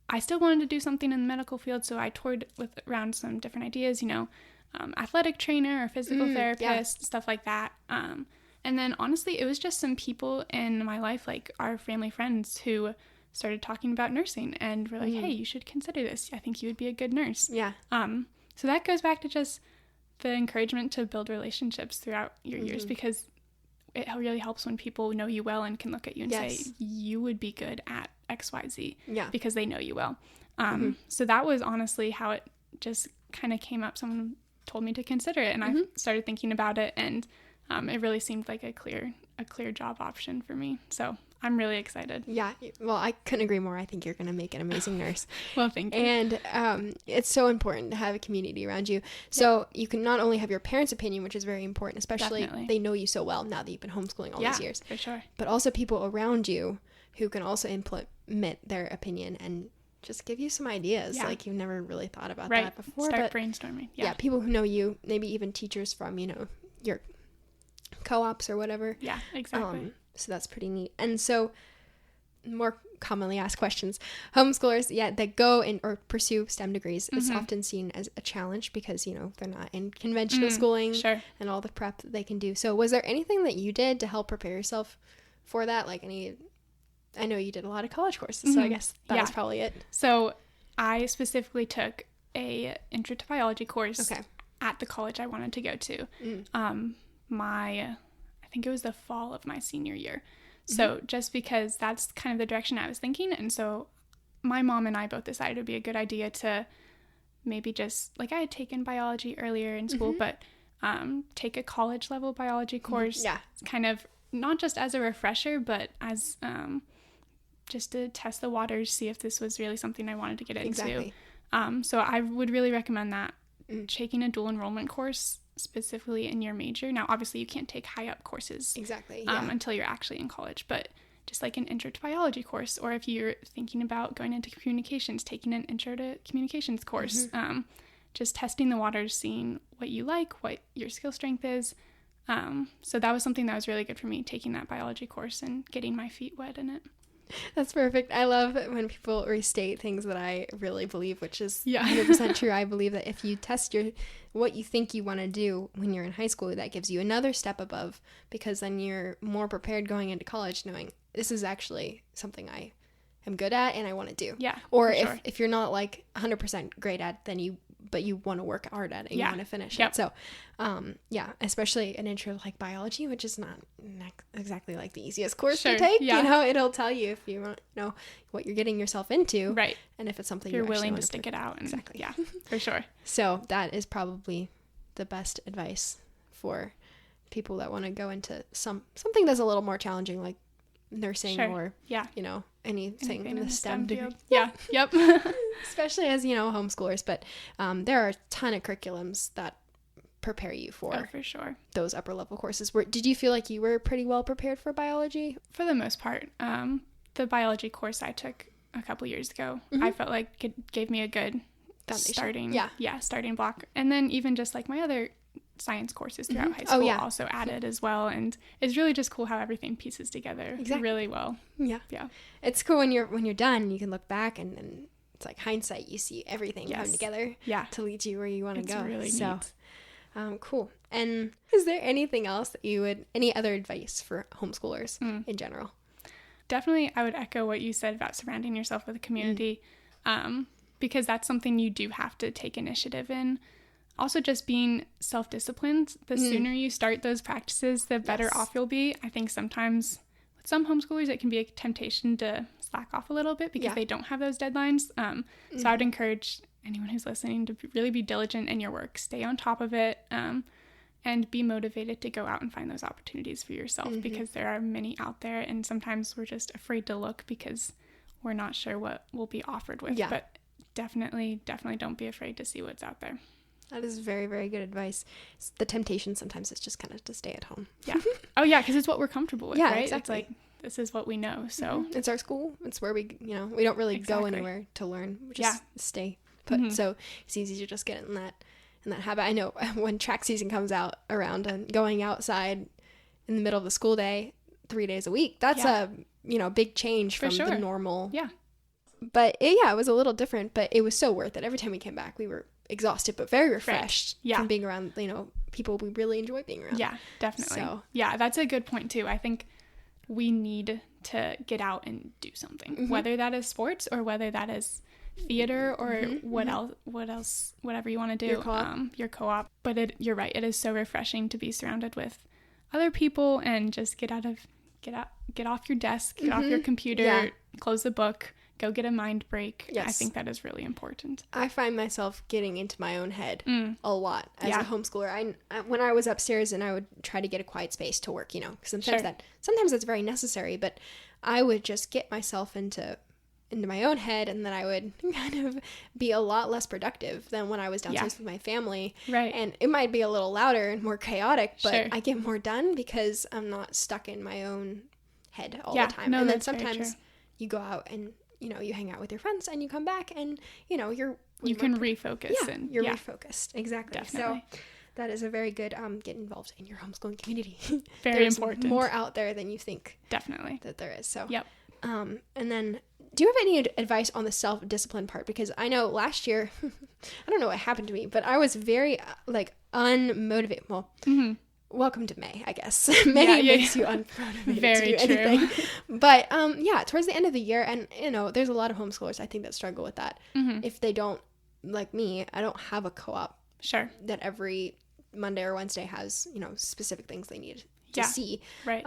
[SPEAKER 2] I still wanted to do something in the medical field. So I toured around some different ideas, athletic trainer or physical therapist, stuff like that. And then honestly, it was just some people in my life, like our family friends, who started talking about nursing and were like, hey, you should consider this. I think you would be a good nurse. Yeah. So that goes back to just the encouragement to build relationships throughout your years, because it really helps when people know you well and can look at you and say, you would be good at XYZ because they know you well. So that was honestly how it just kind of came up. Someone told me to consider it, and I started thinking about it, and it really seemed like a clear job option for me. So I'm really excited.
[SPEAKER 1] Yeah. Well, I couldn't agree more. I think you're going to make an amazing nurse.
[SPEAKER 2] Well, thank you.
[SPEAKER 1] And it's so important to have a community around you. So you can not only have your parents' opinion, which is very important, especially they know you so well now that you've been homeschooling all these years.
[SPEAKER 2] For sure.
[SPEAKER 1] But also people around you who can also implement their opinion and just give you some ideas. Like you've never really thought about that before.
[SPEAKER 2] Start brainstorming.
[SPEAKER 1] Yeah, people who know you, maybe even teachers from, your co-ops or whatever.
[SPEAKER 2] Yeah, exactly.
[SPEAKER 1] So that's pretty neat. And so more commonly asked questions, homeschoolers, that go in or pursue STEM degrees, it's often seen as a challenge because, they're not in conventional schooling and all the prep that they can do. So was there anything that you did to help prepare yourself for that? Like I know you did a lot of college courses, so I guess that was probably it.
[SPEAKER 2] So I specifically took a intro to biology course at the college I wanted to go to. I think it was the fall of my senior year. So just because that's kind of the direction I was thinking. And so my mom and I both decided it would be a good idea to maybe just, like I had taken biology earlier in school, but take a college level biology course. Kind of not just as a refresher, but as just to test the waters, see if this was really something I wanted to get into. So I would really recommend that. Taking a dual enrollment course specifically in your major. Now, obviously, you can't take high up courses until you're actually in college, but just like an intro to biology course, or if you're thinking about going into communications, taking an intro to communications course, just testing the waters, seeing what you like, what your skill strength is. So that was something that was really good for me, taking that biology course and getting my feet wet in it.
[SPEAKER 1] That's perfect. I love when people restate things that I really believe, which is 100% true. I believe that if you test what you think you want to do when you're in high school, that gives you another step above, because then you're more prepared going into college knowing this is actually something I am good at and I want to do.
[SPEAKER 2] Yeah.
[SPEAKER 1] Or if you're not like 100% great at, then but you want to work hard at it and you want to finish it. So, especially an intro like biology, which is not exactly like the easiest course to take. You know, it'll tell you if you want to know what you're getting yourself into.
[SPEAKER 2] Right.
[SPEAKER 1] And if it's something
[SPEAKER 2] you're willing to stick it out. And,
[SPEAKER 1] exactly.
[SPEAKER 2] Yeah, for sure.
[SPEAKER 1] So that is probably the best advice for people that want to go into something that's a little more challenging, like nursing or, you know, anything in the STEM field.
[SPEAKER 2] Yeah. Yep.
[SPEAKER 1] Especially as, you know, homeschoolers. But there are a ton of curriculums that prepare you for
[SPEAKER 2] sure,
[SPEAKER 1] those upper level courses. Did you feel like you were pretty well prepared for biology?
[SPEAKER 2] For the most part. The biology course I took a couple years ago, I felt like it gave me a good foundation. Starting block. And then even just like my other science courses throughout high school also added as well, and it's really just cool how everything pieces together really well. It's
[SPEAKER 1] cool when you're done, you can look back and it's like hindsight, you see everything come together to lead you where you want to go.
[SPEAKER 2] Really
[SPEAKER 1] neat. Cool. And is there anything else that any other advice for homeschoolers in general?
[SPEAKER 2] Definitely, I would echo what you said about surrounding yourself with a community, because that's something you do have to take initiative in. Also, just being self-disciplined. The sooner you start those practices, the better off you'll be. I think sometimes with some homeschoolers, it can be a temptation to slack off a little bit because they don't have those deadlines. So I would encourage anyone who's listening to really be diligent in your work. Stay on top of it, and be motivated to go out and find those opportunities for yourself, because there are many out there, and sometimes we're just afraid to look because we're not sure what we'll be offered with. But definitely don't be afraid to see what's out there.
[SPEAKER 1] That is very, very good advice. The temptation sometimes is just kind of to stay at home.
[SPEAKER 2] Yeah. Oh, yeah, because it's what we're comfortable with, right?
[SPEAKER 1] Exactly.
[SPEAKER 2] It's like, this is what we know, so.
[SPEAKER 1] It's our school. It's where we don't really go anywhere to learn. We just stay put. So it's easy to just get in that habit. I know when track season comes around and going outside in the middle of the school day 3 days a week, that's a big change from the normal.
[SPEAKER 2] Yeah.
[SPEAKER 1] But it was a little different, but it was so worth it. Every time we came back, we were exhausted but very refreshed from being around people we really enjoy being around.
[SPEAKER 2] Yeah, definitely. So that's a good point too. I think we need to get out and do something, whether that is sports or whether that is theater or whatever you want to do, your co-op. But you're right, it is so refreshing to be surrounded with other people and just get off your desk, get off your computer, close the book, go get a mind break. I think that is really important. I find myself getting into my own head a lot as a homeschooler. I when I was upstairs and I would try to get a quiet space to work, sometimes that's very necessary, but I would just get myself into my own head, and then I would kind of be a lot less productive than when I was downstairs with my family. Right. And it might be a little louder and more chaotic, but I get more done because I'm not stuck in my own head all the time. And then sometimes you go out and you hang out with your friends and you come back and, you can refocus. You're refocused. Exactly. Definitely. So that is a very good, get involved in your homeschooling community. Very important. More out there than you think. Definitely. That there is. So, and then do you have any advice on the self-discipline part? Because I know last year, I don't know what happened to me, but I was very unmotivated. Well, welcome to May, I guess. May makes you unmotivated to do anything. But towards the end of the year, and there's a lot of homeschoolers I think that struggle with that. If they don't, like me, I don't have a co-op. That every Monday or Wednesday has specific things they need to see. Right.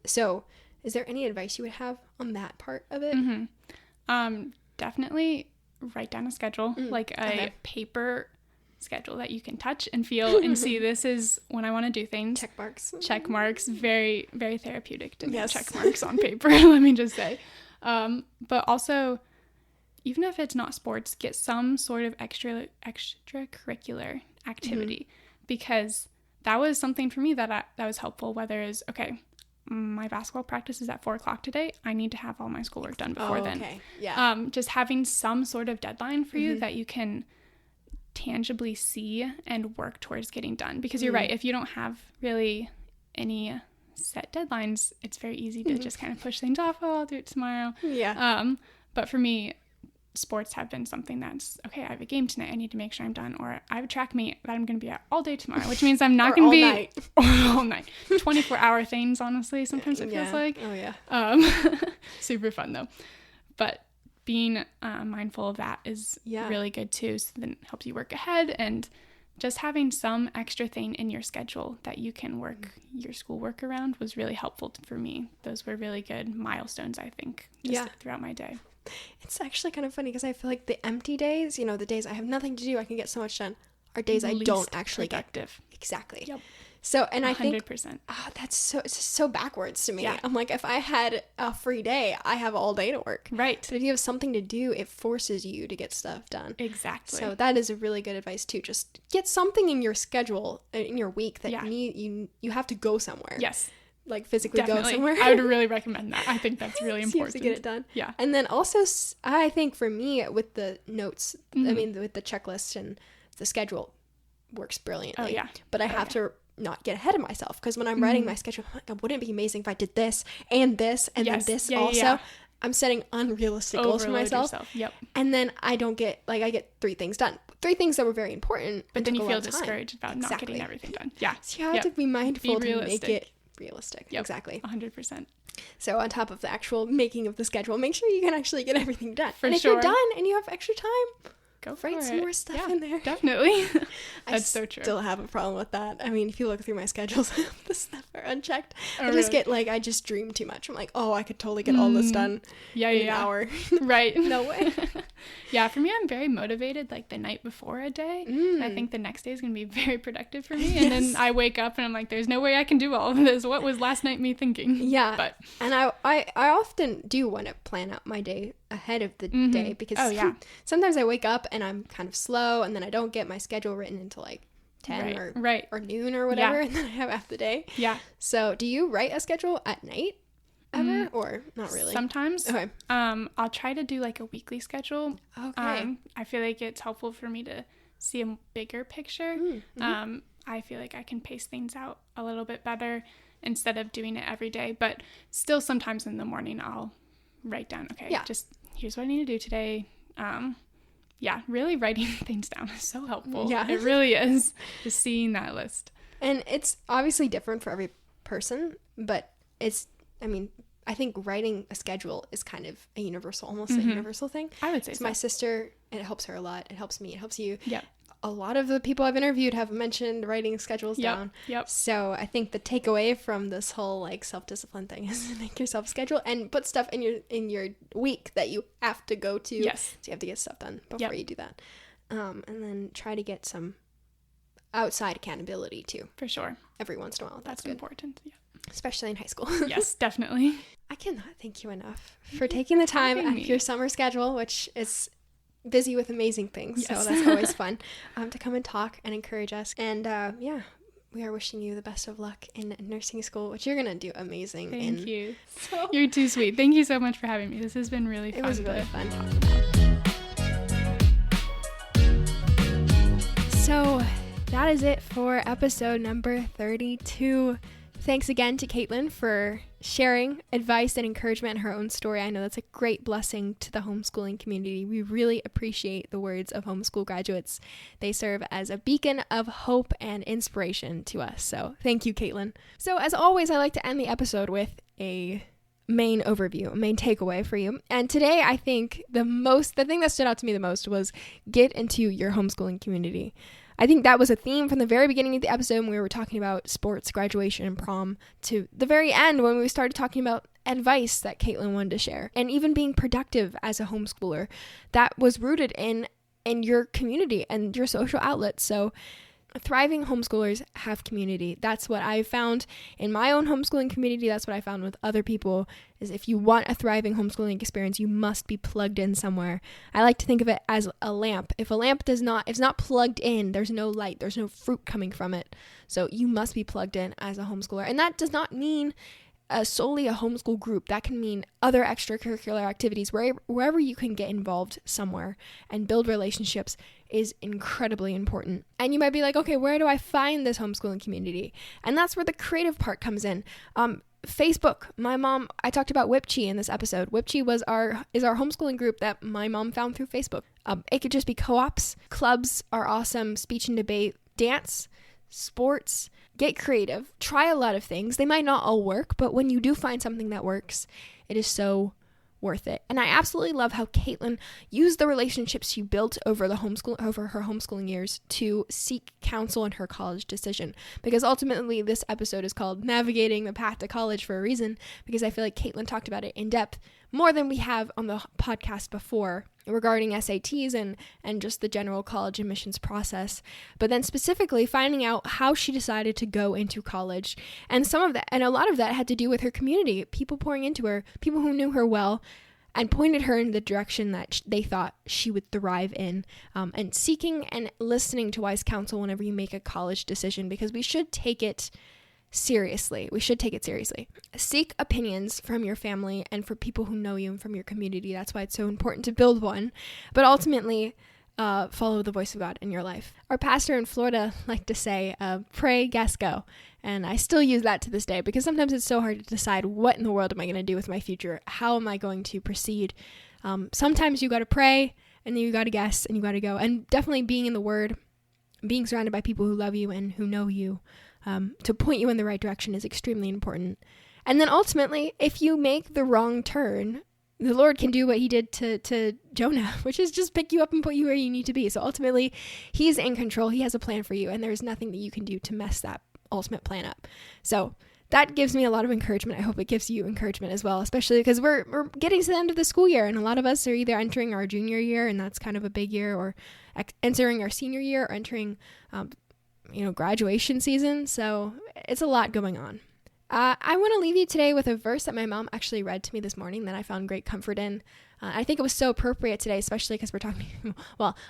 [SPEAKER 2] So is there any advice you would have on that part of it? Definitely write down a schedule, like a paper schedule that you can touch and feel and see, this is when I want to do things. Check marks. Very, very therapeutic to get check marks on paper, let me just say. But also, even if it's not sports, get some sort of extracurricular activity, because that was something for me that was helpful, whether it's, okay, my basketball practice is at 4:00 today. I need to have all my schoolwork done before then.
[SPEAKER 1] Yeah.
[SPEAKER 2] Just having some sort of deadline for you that you can tangibly see and work towards getting done. Because you're right, if you don't have really any set deadlines, it's very easy to just kind of push things off. Oh, I'll do it tomorrow.
[SPEAKER 1] Yeah.
[SPEAKER 2] But for me, sports have been something that's, okay, I have a game tonight, I need to make sure I'm done, or I have a track meet that I'm going to be at all day tomorrow, which means I'm not going to be
[SPEAKER 1] night.
[SPEAKER 2] all night. 24-hour things, honestly, sometimes it feels like.
[SPEAKER 1] Oh, yeah.
[SPEAKER 2] Super fun, though. But being mindful of that is really good, too, so then it helps you work ahead, and just having some extra thing in your schedule that you can work your schoolwork around was really helpful for me. Those were really good milestones, I think, throughout my day.
[SPEAKER 1] It's actually kind of funny because I feel like the empty days, you know, the days I have nothing to do, I can get so much done, are days I don't actually
[SPEAKER 2] productive.
[SPEAKER 1] Get. Exactly.
[SPEAKER 2] Yep.
[SPEAKER 1] So, and 100%. I think, it's so backwards to me.
[SPEAKER 2] Yeah.
[SPEAKER 1] I'm like, if I had a free day, I have all day to work.
[SPEAKER 2] Right.
[SPEAKER 1] But if you have something to do, it forces you to get stuff done.
[SPEAKER 2] Exactly.
[SPEAKER 1] So that is a really good advice too. Just get something in your schedule, in your week that you have to go somewhere.
[SPEAKER 2] Yes.
[SPEAKER 1] Like physically go somewhere.
[SPEAKER 2] I would really recommend that. I think that's really important.
[SPEAKER 1] So you have to get it done.
[SPEAKER 2] Yeah.
[SPEAKER 1] And then also, I think for me with the notes, I mean, with the checklist and the schedule works brilliantly.
[SPEAKER 2] Oh, yeah.
[SPEAKER 1] But I have to not get ahead of myself, because when I'm writing my schedule, I'm like, wouldn't it be amazing if I did this and this and then this also? Yeah. I'm setting unrealistic goals for myself.
[SPEAKER 2] Yep.
[SPEAKER 1] And then I don't get, like, I get 3 things done. 3 things that were very important.
[SPEAKER 2] But then you feel discouraged about not getting everything done. Yeah.
[SPEAKER 1] So you have to be mindful to make it realistic.
[SPEAKER 2] Yep.
[SPEAKER 1] Exactly.
[SPEAKER 2] 100%.
[SPEAKER 1] So on top of the actual making of the schedule, make sure you can actually get everything done. And if
[SPEAKER 2] sure.
[SPEAKER 1] you're done and you have extra time,
[SPEAKER 2] go for
[SPEAKER 1] write some more stuff in there.
[SPEAKER 2] Definitely. That's so true.
[SPEAKER 1] I still have a problem with that. I mean, if you look through my schedules, the stuff are unchecked.
[SPEAKER 2] Oh,
[SPEAKER 1] I just get like, I just dream too much. I'm like, oh, I could totally get all this done in an hour.
[SPEAKER 2] Right.
[SPEAKER 1] No way.
[SPEAKER 2] Yeah, for me, I'm very motivated like the night before a day. I think the next day is going to be very productive for me. And then I wake up and I'm like, there's no way I can do all of this. What was last night me thinking?
[SPEAKER 1] Yeah. And I often do want to plan out my day ahead of the day, because sometimes I wake up and I'm kind of slow, and then I don't get my schedule written until like 10 or noon or whatever, and then I have half the day. Yeah. So do you write a schedule at night ever, or not really?
[SPEAKER 2] Sometimes. Okay. I'll try to do like a weekly schedule.
[SPEAKER 1] Okay.
[SPEAKER 2] I feel like it's helpful for me to see a bigger picture. I feel like I can pace things out a little bit better instead of doing it every day, but still sometimes in the morning I'll write down, just here's what I need to do today. Really writing things down is so helpful. Yeah, it really is, just seeing that list.
[SPEAKER 1] And it's obviously different for every person, but I think writing a schedule is kind of a universal, almost a universal thing.
[SPEAKER 2] I would say so.
[SPEAKER 1] My sister, it helps her a lot. It helps me. It helps you.
[SPEAKER 2] Yeah.
[SPEAKER 1] A lot of the people I've interviewed have mentioned writing schedules down.
[SPEAKER 2] Yep.
[SPEAKER 1] So I think the takeaway from this whole like self-discipline thing is to make yourself a schedule and put stuff in your week that you have to go to.
[SPEAKER 2] Yes.
[SPEAKER 1] So you have to get stuff done before you do that. And then try to get some outside accountability too.
[SPEAKER 2] For sure.
[SPEAKER 1] Every once in a while.
[SPEAKER 2] That's
[SPEAKER 1] good.
[SPEAKER 2] important. Yeah.
[SPEAKER 1] Especially in high school.
[SPEAKER 2] Yes, definitely.
[SPEAKER 1] I cannot thank you enough for taking the time after your summer schedule, which is busy with amazing things. Yes. So that's always fun to come and talk and encourage us. And we are wishing you the best of luck in nursing school, which you're going to do amazing.
[SPEAKER 2] Thank you. So, you're too sweet. Thank you so much for having me. This has been really fun.
[SPEAKER 1] It was really fun. So that is it for episode number 32. Thanks again to Katelyn for sharing advice and encouragement in her own story. I know that's a great blessing to the homeschooling community. We really appreciate the words of homeschool graduates. They serve as a beacon of hope and inspiration to us. So thank you, Katelyn. So as always, I like to end the episode with a main overview, a main takeaway for you. And today, I think the thing that stood out to me the most was get into your homeschooling community. I think that was a theme from the very beginning of the episode when we were talking about sports, graduation, and prom, to the very end when we started talking about advice that Katelyn wanted to share, and even being productive as a homeschooler. That was rooted in your community and your social outlets. So thriving homeschoolers have community. That's what I found in my own homeschooling community. That's what I found with other people, is if you want a thriving homeschooling experience, you must be plugged in somewhere. I like to think of it as a lamp. If a lamp is not plugged in, there's no light, there's no fruit coming from it. So you must be plugged in as a homeschooler. And that does not mean solely a homeschool group. That can mean other extracurricular activities. Wherever you can get involved somewhere and build relationships is incredibly important. And you might be like, okay, where do I find this homeschooling community? And that's where the creative part comes in. Facebook. I talked about Whipchi in this episode. Whipchi is our homeschooling group that my mom found through Facebook. It could just be co-ops. Clubs are awesome. Speech and debate, dance, sports. Get creative. Try a lot of things. They might not all work, but when you do find something that works, it is so worth it. And I absolutely love how Katelyn used the relationships she built over her homeschooling years to seek counsel in her college decision. Because ultimately, this episode is called Navigating the Path to College for a reason, because I feel like Katelyn talked about it in depth more than we have on the podcast before regarding SATs and just the general college admissions process. But then specifically finding out how she decided to go into college. And a lot of that had to do with her community, people pouring into her, people who knew her well, and pointed her in the direction that they thought she would thrive in, and seeking and listening to wise counsel whenever you make a college decision, because we should take it seriously. Seek opinions from your family and for people who know you and from your community. That's why it's so important to build one. But ultimately, follow the voice of God in your life. Our pastor in Florida liked to say, pray, guess, go. And I still use that to this day, because sometimes it's so hard to decide, what in the world am I going to do with my future? How am I going to proceed? Sometimes you got to pray, and then you got to guess, and you got to go. And definitely being in the Word, being surrounded by people who love you and who know you, to point you in the right direction is extremely important. And then ultimately, if you make the wrong turn, the Lord can do what he did to Jonah, which is just pick you up and put you where you need to be. So ultimately, he's in control. He has a plan for you, and there's nothing that you can do to mess that ultimate plan up. So that gives me a lot of encouragement. I hope it gives you encouragement as well, especially because we're getting to the end of the school year, and a lot of us are either entering our junior year, and that's kind of a big year, or entering our senior year, or entering graduation season. So it's a lot going on. I want to leave you today with a verse that my mom actually read to me this morning that I found great comfort in. I think it was so appropriate today, especially because we're talking,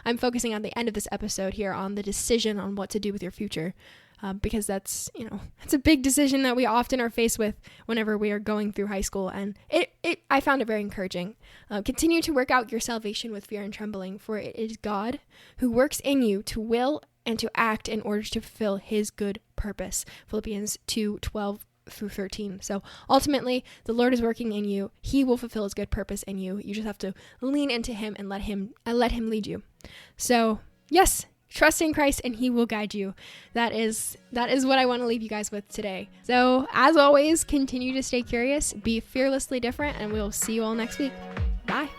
[SPEAKER 1] I'm focusing on the end of this episode here on the decision on what to do with your future. Because that's a big decision that we often are faced with whenever we are going through high school. And I found it very encouraging. Continue to work out your salvation with fear and trembling, for it is God who works in you to will and to act in order to fulfill his good purpose. Philippians 2:12-13. So ultimately, the Lord is working in you. He will fulfill his good purpose in you. You just have to lean into him and let him lead you. So yes, trust in Christ and he will guide you. That is what I want to leave you guys with today. So as always, continue to stay curious, be fearlessly different, and we'll see you all next week. Bye.